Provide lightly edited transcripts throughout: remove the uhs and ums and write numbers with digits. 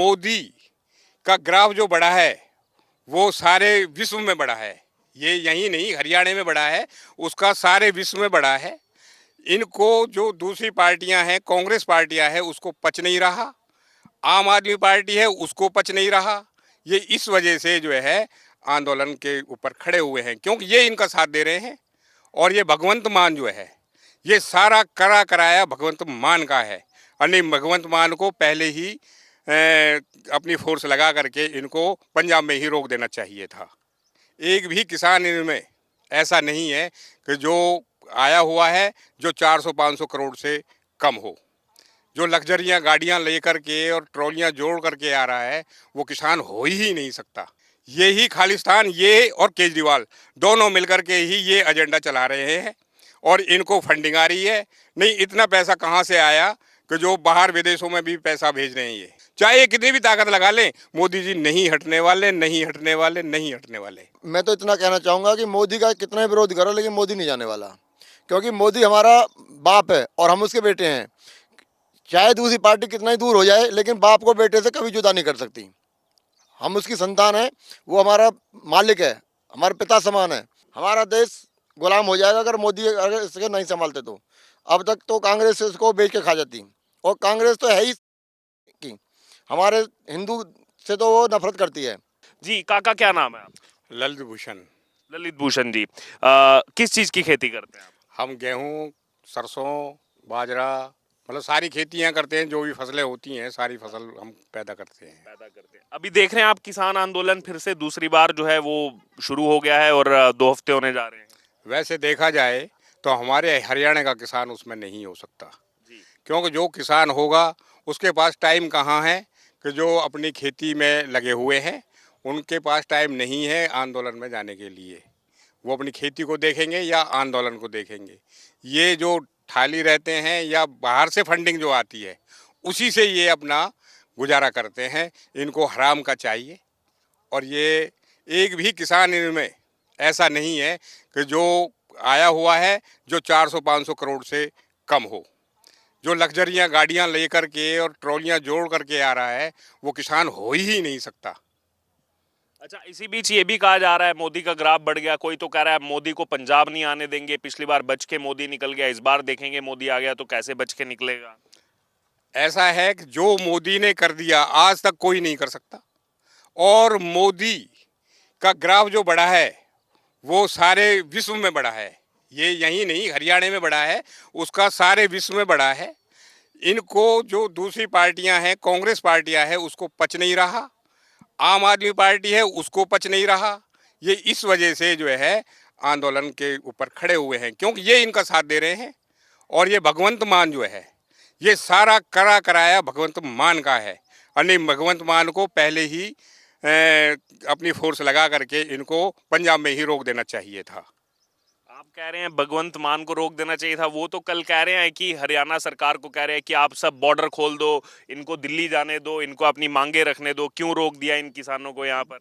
मोदी का ग्राफ जो बढ़ा है वो सारे विश्व में बढ़ा है। ये यहीं नहीं, हरियाणा में बढ़ा है, उसका सारे विश्व में बढ़ा है। इनको जो दूसरी पार्टियां हैं, कांग्रेस पार्टियां हैं, उसको पच नहीं रहा। आम आदमी पार्टी है, उसको पच नहीं रहा। ये इस वजह से जो है आंदोलन के ऊपर खड़े हुए हैं, क्योंकि ये इनका साथ दे रहे हैं। और ये भगवंत मान जो है, ये सारा करा कराया भगवंत मान का है। यानी भगवंत मान को पहले ही अपनी फोर्स लगा करके इनको पंजाब में ही रोक देना चाहिए था। एक भी किसान इनमें ऐसा नहीं है कि जो आया हुआ है जो 400-500 करोड़ से कम हो। जो लग्जरियां गाड़ियां लेकर के और ट्रॉलियां जोड़ करके आ रहा है, वो किसान हो ही नहीं सकता। ये ही खालिस्तान, ये और केजरीवाल दोनों मिलकर के ही ये एजेंडा चला रहे हैं और इनको फंडिंग आ रही है। नहीं, इतना पैसा कहाँ से आया कि जो बाहर विदेशों में भी पैसा भेज रहे हैं। ये चाहे ये कितनी भी ताकत लगा लें, मोदी जी नहीं हटने वाले, नहीं हटने वाले, नहीं हटने वाले। मैं तो इतना कहना चाहूँगा कि मोदी का कितना ही विरोध करो, लेकिन मोदी नहीं जाने वाला, क्योंकि मोदी हमारा बाप है और हम उसके बेटे हैं। चाहे दूसरी पार्टी कितना ही दूर हो जाए, लेकिन बाप को बेटे से कभी जुदा नहीं कर सकती। हम उसकी संतान है, वो हमारा मालिक है, हमारे पिता समान है। हमारा देश गुलाम हो जाएगा अगर मोदी अगर इसके नहीं संभालते तो। अब तक तो कांग्रेस इसको बेच के खा जाती, और कांग्रेस तो है ही की हमारे हिंदू से तो वो नफरत करती है। जी काका, क्या नाम है आपका? ललित भूषण। ललित भूषण जी। किस चीज की खेती करते हैं आप? हम गेहूं, सरसों, बाजरा, मतलब सारी खेतियां करते हैं। जो भी फसलें होती हैं सारी फसल हम पैदा करते हैं। पैदा करते हैं। अभी देख रहे हैं आप, किसान आंदोलन फिर से दूसरी बार जो है वो शुरू हो गया है और 2 हफ्ते होने जा रहे हैं। वैसे देखा जाए तो हमारे हरियाणा का किसान उसमें नहीं हो सकता, जी। क्योंकि जो किसान होगा उसके पास टाइम कहाँ है कि जो अपनी खेती में लगे हुए हैं, उनके पास टाइम नहीं है आंदोलन में जाने के लिए। वो अपनी खेती को देखेंगे या आंदोलन को देखेंगे। ये जो थाली रहते हैं या बाहर से फंडिंग जो आती है, उसी से ये अपना गुजारा करते हैं। इनको हराम का चाहिए। और ये एक भी किसान इनमें ऐसा नहीं है कि जो आया हुआ है जो 400-500 करोड़ से कम हो। जो लग्जरियां गाड़ियां लेकर के और ट्रॉलियां जोड़ करके आ रहा है, वो किसान हो ही नहीं सकता। अच्छा, इसी बीच ये भी कहा जा रहा है मोदी का ग्राफ बढ़ गया। कोई तो कह रहा है मोदी को पंजाब नहीं आने देंगे, पिछली बार बच के मोदी निकल गया, इस बार देखेंगे मोदी आ गया तो कैसे बच के निकलेगा। ऐसा है कि जो मोदी ने कर दिया आज तक कोई नहीं कर सकता। और मोदी का ग्राफ जो बढ़ा है वो सारे विश्व में बढ़ा है। ये यहीं नहीं, हरियाणा में बढ़ा है, उसका सारे विश्व में बढ़ा है। इनको जो दूसरी पार्टियां हैं, कांग्रेस पार्टियां हैं, उसको पच नहीं रहा। आम आदमी पार्टी है, उसको पच नहीं रहा। ये इस वजह से जो है आंदोलन के ऊपर खड़े हुए हैं, क्योंकि ये इनका साथ दे रहे हैं। और ये भगवंत मान जो है, ये सारा करा कराया भगवंत मान का है। यानी भगवंत मान को पहले ही अपनी फोर्स लगा करके इनको पंजाब में ही रोक देना चाहिए था। आप कह रहे हैं भगवंत मान को रोक देना चाहिए था, वो तो कल कह रहे हैं कि हरियाणा सरकार को कह रहे हैं कि आप सब बॉर्डर खोल दो, इनको दिल्ली जाने दो, इनको अपनी मांगे रखने दो। क्यों रोक दिया इन किसानों को यहाँ पर?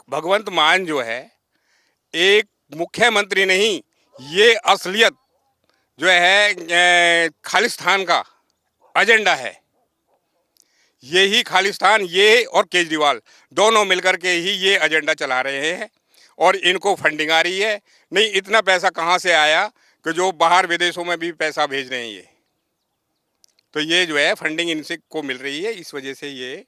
भगवंत मान जो है एक मुख्यमंत्री नहीं, ये असलियत जो है खालिस्तान का एजेंडा है। ये ही खालिस्तान, ये और केजरीवाल दोनों मिलकर के ही ये एजेंडा चला रहे हैं और इनको फंडिंग आ रही है। नहीं, इतना पैसा कहाँ से आया कि जो बाहर विदेशों में भी पैसा भेज रहे हैं। ये तो ये जो है फंडिंग इनसे को मिल रही है, इस वजह से ये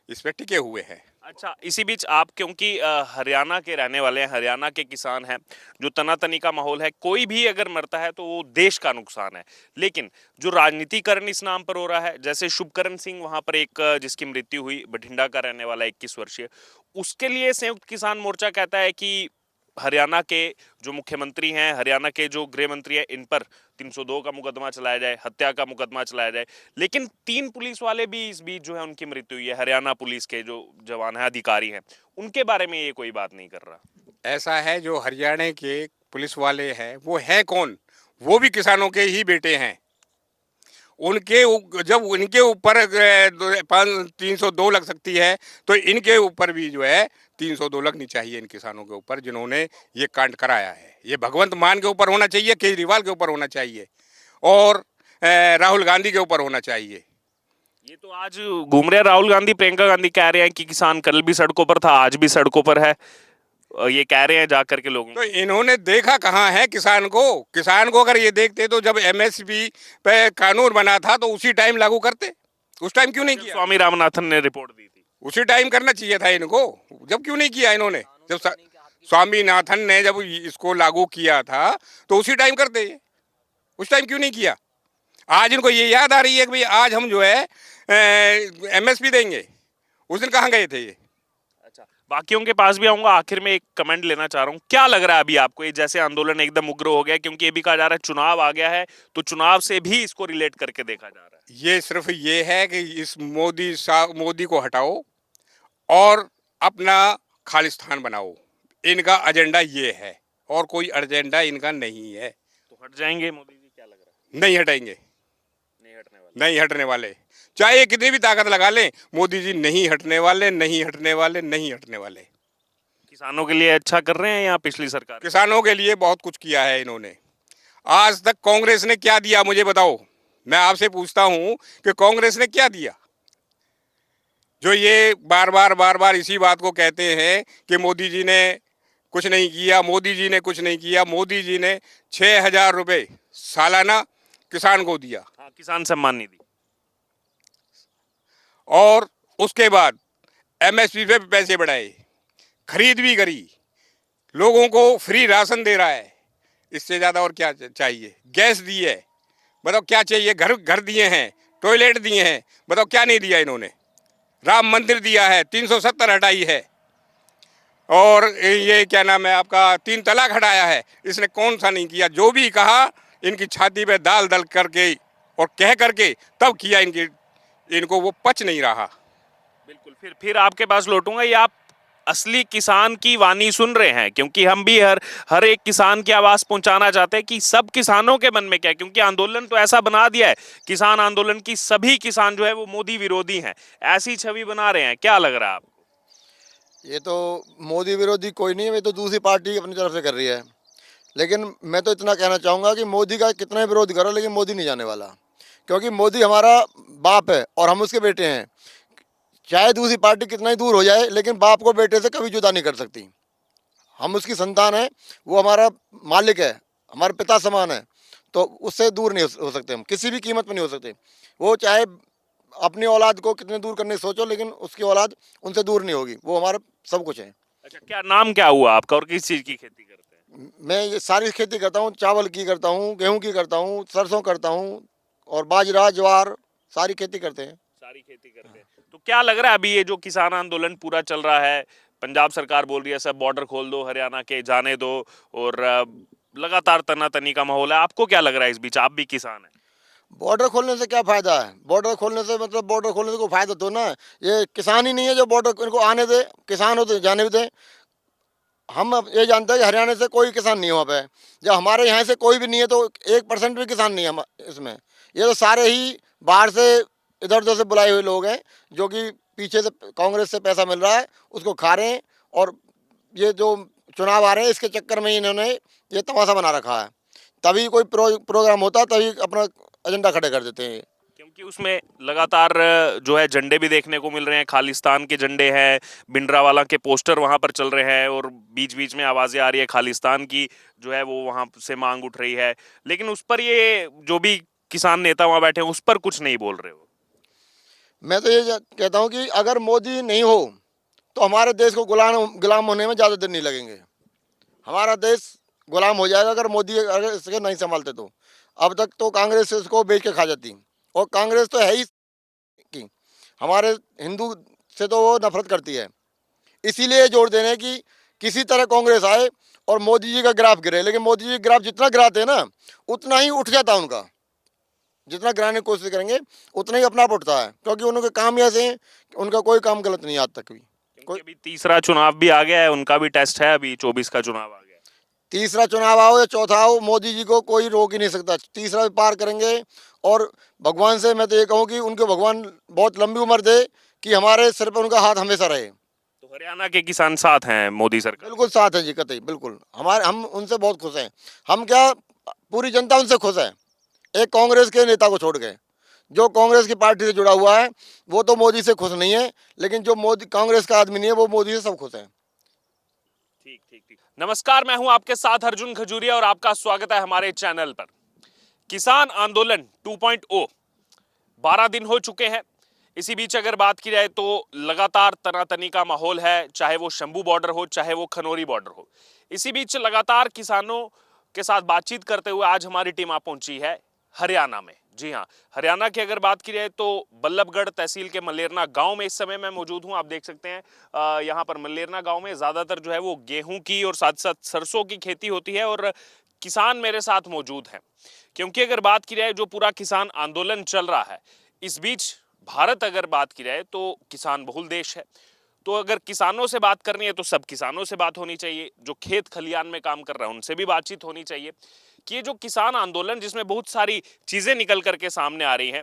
इस पे टिके हुए हैं। अच्छा, इसी बीच आप, क्योंकि हरियाणा के रहने वाले हैं, हरियाणा के किसान हैं, जो तनातनी का माहौल है, कोई भी अगर मरता है तो वो देश का नुकसान है। लेकिन जो राजनीतिकरण इस नाम पर हो रहा है, जैसे शुभकरण सिंह वहां पर एक जिसकी मृत्यु हुई, बठिंडा का रहने वाला 21 वर्षीय, उसके लिए संयुक्त किसान मोर्चा कहता है कि हरियाणा के जो मुख्यमंत्री हैं, हरियाणा के जो गृह मंत्री हैं, इन पर 302 का मुकदमा चलाया जाए, हत्या का मुकदमा चलाया जाए। लेकिन 3 पुलिस वाले भी इस बीच जो है उनकी मृत्यु हुई है, हरियाणा पुलिस के जो जवान हैं, अधिकारी हैं, उनके बारे में ये कोई बात नहीं कर रहा। ऐसा है, जो हरियाणा के पुलिस वाले हैं वो है कौन? वो भी किसानों के ही बेटे हैं। जब उनके ऊपर 302 लग सकती है, तो इनके ऊपर भी जो है 302 लगनी चाहिए इन किसानों के ऊपर जिन्होंने ये कांड कराया है। ये भगवंत मान के ऊपर होना चाहिए, केजरीवाल के ऊपर होना चाहिए और राहुल गांधी के ऊपर होना चाहिए। ये तो आज घूम रहे हैं राहुल गांधी, प्रियंका गांधी कह रहे हैं कि किसान कल भी सड़कों पर था, आज भी सड़कों पर है। ये कह रहे हैं जाकर के लोगों तो इन्होंने देखा कहाँ है किसान को अगर ये देखते तो जब एमएसपी पे कानून बना था तो उसी टाइम लागू करते। उस टाइम क्यों नहीं को। किया? स्वामी रामनाथन ने रिपोर्ट दी थी। उसी टाइम करना चाहिए था इनको, जब क्यों नहीं किया इन्होंने? जब स्वामीनाथन ने जब इसको लागू किया था तो उसी टाइम करते ये, उस टाइम क्यों नहीं किया? आज इनको ये याद आ रही है कि भाई आज हम जो है एमएसपी देंगे, उस दिन कहाँ गए थे ये? अच्छा, बाकियों के पास भी आऊंगा, आखिर में एक कमेंट लेना चाह रहा हूँ, क्या लग रहा है अभी आपको ये जैसे आंदोलन एकदम उग्र हो गया, क्योंकि ये भी कहा जा रहा है चुनाव आ गया है तो चुनाव से भी इसको रिलेट करके देखा जा रहा है। ये सिर्फ ये है कि इस मोदी को हटाओ और अपना खालिस्तान बनाओ, इनका एजेंडा ये है और कोई एजेंडा इनका नहीं है। तो हट जाएंगे मोदी जी, क्या लग रहा है? नहीं हटेंगे, नहीं हटने वाले। नहीं हटने वाले, चाहे कितनी भी ताकत लगा लें, मोदी जी नहीं हटने वाले, नहीं हटने वाले, नहीं हटने वाले। किसानों के लिए अच्छा कर रहे हैं या पिछली सरकार? किसानों के लिए बहुत कुछ किया है इन्होंने। आज तक कांग्रेस ने क्या दिया मुझे बताओ? मैं आपसे पूछता हूं कि कांग्रेस ने क्या दिया? जो ये बार बार इसी बात को कहते हैं कि मोदी जी ने कुछ नहीं किया, मोदी जी ने कुछ नहीं किया। मोदी जी ने 6,000 रुपये सालाना किसान को दिया हाँ, किसान सम्मान निधि। और उसके बाद एमएसपी पे पैसे बढ़ाए, खरीद भी करी, लोगों को फ्री राशन दे रहा है। इससे ज़्यादा और क्या चाहिए? गैस दी है, बताओ क्या चाहिए? घर घर दिए हैं, टॉयलेट दिए हैं, बताओ क्या नहीं दिया इन्होंने? राम मंदिर दिया है, 370 हटाई है, और ये क्या नाम है आपका 3 तलाक हटाया है। इसने कौन सा नहीं किया? जो भी कहा इनकी छाती पे दाल दल करके और कह करके तब किया, इनको वो पच नहीं रहा। बिल्कुल, फिर आपके पास लौटूंगा। ये आप असली किसान की वाणी सुन रहे हैं, क्योंकि हम भी हर एक किसान की आवाज पहुंचाना चाहते हैं कि सब किसानों के मन में क्या है, क्योंकि आंदोलन तो ऐसा बना दिया है किसान आंदोलन की सभी किसान जो है वो मोदी विरोधी हैं, ऐसी छवि बना रहे हैं। क्या लग रहा है आपको? ये तो मोदी विरोधी कोई नहीं है, ये तो दूसरी पार्टी अपनी तरफ से कर रही है। लेकिन मैं तो इतना कहना चाहूँगा कि मोदी का कितना ही विरोध करो, लेकिन मोदी नहीं जाने वाला, क्योंकि मोदी हमारा बाप है और हम उसके बेटे हैं। चाहे दूसरी पार्टी कितना ही दूर हो जाए, लेकिन बाप को बेटे से कभी जुदा नहीं कर सकती। हम उसकी संतान है, वो हमारा मालिक है, हमारे पिता समान है, तो उससे दूर नहीं हो सकते हम, किसी भी कीमत पर नहीं हो सकते। वो चाहे अपनी औलाद को कितने दूर करने की सोचो, लेकिन उसकी औलाद उनसे दूर नहीं होगी, वो हमारा सब कुछ है। अच्छा, क्या नाम क्या हुआ आपका और किस चीज की खेती करते हैं? मैं ये सारी खेती करता हूँ, चावल की करता हूँ, गेहूं की करता हूँ, सरसों करता हूँ और बाजरा ज्वार सारी खेती करते हैं। सारी खेती करते हैं। तो क्या लग रहा है अभी ये जो किसान आंदोलन पूरा चल रहा है, पंजाब सरकार बोल रही है सब बॉर्डर खोल दो, हरियाणा के जाने दो, और लगातार तनातनी का माहौल है, आपको क्या लग रहा है इस बीच? आप भी किसान हैं। बॉर्डर खोलने से क्या फायदा है? बॉर्डर खोलने से मतलब बॉर्डर खोलने से कोई फायदा तो ना, ये किसान ही नहीं है जो बॉर्डर इनको आने दे, किसान हो तो जाने भी दे। हम अब ये जानते हैं कि हरियाणा से कोई किसान नहीं है वहाँ पे, जब हमारे यहाँ से कोई भी नहीं है तो 1% भी किसान नहीं है इसमें। ये तो सारे ही बाहर से इधर उधर से बुलाए हुए लोग हैं, जो कि पीछे से कांग्रेस से पैसा मिल रहा है उसको खा रहे हैं, और ये जो चुनाव आ रहे हैं इसके चक्कर में इन्होंने ये तमाशा बना रखा है। तभी कोई प्रोग्राम होता है तभी अपना एजेंडा खड़े कर देते हैं। क्योंकि उसमें लगातार जो है झंडे भी देखने को मिल रहे हैं, खालिस्तान के झंडे हैं, भिंडरावाला के पोस्टर वहां पर चल रहे हैं, और बीच बीच में आवाजें आ रही है खालिस्तान की जो है वो वहां से मांग उठ रही है, लेकिन उस पर ये जो भी किसान नेता वहां बैठे हैं उस पर कुछ नहीं बोल रहे हो। मैं तो ये कहता हूँ कि अगर मोदी नहीं हो तो हमारे देश को गुलाम होने में ज़्यादा दिन नहीं लगेंगे। हमारा देश गुलाम हो जाएगा अगर मोदी अगर इसके नहीं संभालते तो। अब तक तो कांग्रेस इसको बेच के खा जाती, और कांग्रेस तो है ही की हमारे हिंदू से तो वो नफरत करती है। इसीलिए जोर देने की किसी तरह कांग्रेस आए और मोदी जी का ग्राफ गिरे, लेकिन मोदी जी ग्राफ जितना गिराते हैं ना उतना ही उठ जाता है उनका। जितना गिराने की कोशिश करेंगे उतना ही अपना आप उठता है, क्योंकि उनके काम ऐसे हैं, उनका कोई काम गलत नहीं आज तक भी। क्योंकि अभी तीसरा चुनाव भी आ गया है, उनका भी टेस्ट है, अभी 24 का चुनाव आ गया है। तीसरा चुनाव आओ या चौथा आओ, मोदी जी को कोई रोक ही नहीं सकता, तीसरा भी पार करेंगे। और भगवान से मैं तो ये कहूँ कि उनके भगवान बहुत लंबी उम्र दे, कि हमारे सिर पर उनका हाथ हमेशा रहे। तो हरियाणा के किसान साथ हैं मोदी सरकार? बिल्कुल साथ है जी, कतई बिल्कुल। हम उनसे बहुत खुश हैं। हम क्या, पूरी जनता उनसे खुश है, एक कांग्रेस के नेता को छोड़ के। जो कांग्रेस की पार्टी से जुड़ा हुआ है वो तो मोदी से खुश नहीं है, लेकिन जो मोदी कांग्रेस का आदमी नहीं है वो मोदी से सब खुश है। ठीक ठीक ठीक। नमस्कार, मैं हूं आपके साथ अर्जुन खजूरिया और आपका स्वागत है हमारे चैनल पर। किसान आंदोलन 2.0 12 दिन हो चुके हैं। इसी बीच अगर बात की जाए तो लगातार तनातनी का माहौल है, चाहे वो शंभू बॉर्डर हो, चाहे वो खनौरी बॉर्डर हो। इसी बीच लगातार किसानों के साथ बातचीत करते हुए आज हमारी टीम आ पहुंची है हरियाणा में। जी हाँ, हरियाणा की अगर बात की जाए तो बल्लभगढ़ तहसील के मल्लेरना गांव में इस समय मैं मौजूद हूं। आप देख सकते हैं यहाँ पर मल्लेरना गांव में ज्यादातर जो है वो गेहूं की और साथ साथ सरसों की खेती होती है और किसान मेरे साथ मौजूद हैं। क्योंकि अगर बात की जाए जो पूरा किसान आंदोलन चल रहा है, इस बीच भारत अगर बात की जाए तो किसान बहुल देश है। तो अगर किसानों से बात करनी है तो सब किसानों से बात होनी चाहिए, जो खेत खलियान में काम कर रहे हैं उनसे भी बातचीत होनी चाहिए कि ये जो किसान आंदोलन जिसमें बहुत सारी चीजें निकल करके सामने आ रही हैं,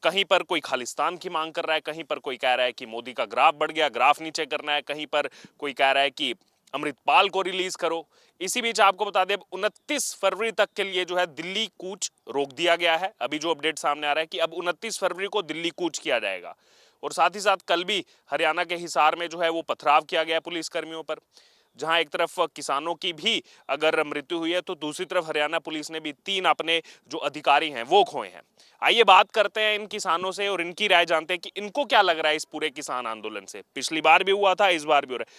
कहीं पर कोई खालिस्तान की मांग कर रहा है, कहीं पर कोई कह रहा है कि मोदी का ग्राफ बढ़ गया, ग्राफ नीचे करना है, कहीं पर कोई कह रहा है कि अमृतपाल को रिलीज करो। इसी बीच आपको बता दें 29 फरवरी तक के लिए जो है दिल्ली कूच रोक दिया गया है। अभी जो अपडेट सामने आ रहा है कि अब 29 फरवरी को दिल्ली कूच किया जाएगा और साथ ही साथ कल भी हरियाणा के हिसार में जो है वो पथराव किया गया पुलिस कर्मियों पर, जहां एक तरफ किसानों की भी अगर मृत्यु हुई है तो दूसरी तरफ हरियाणा पुलिस ने भी 3 अपने जो अधिकारी हैं वो खोए हैं। आइए बात करते हैं इन किसानों से और इनकी राय जानते हैं कि इनको क्या लग रहा है इस पूरे किसान आंदोलन से। पिछली बार भी हुआ था, इस बार भी हो रहा है।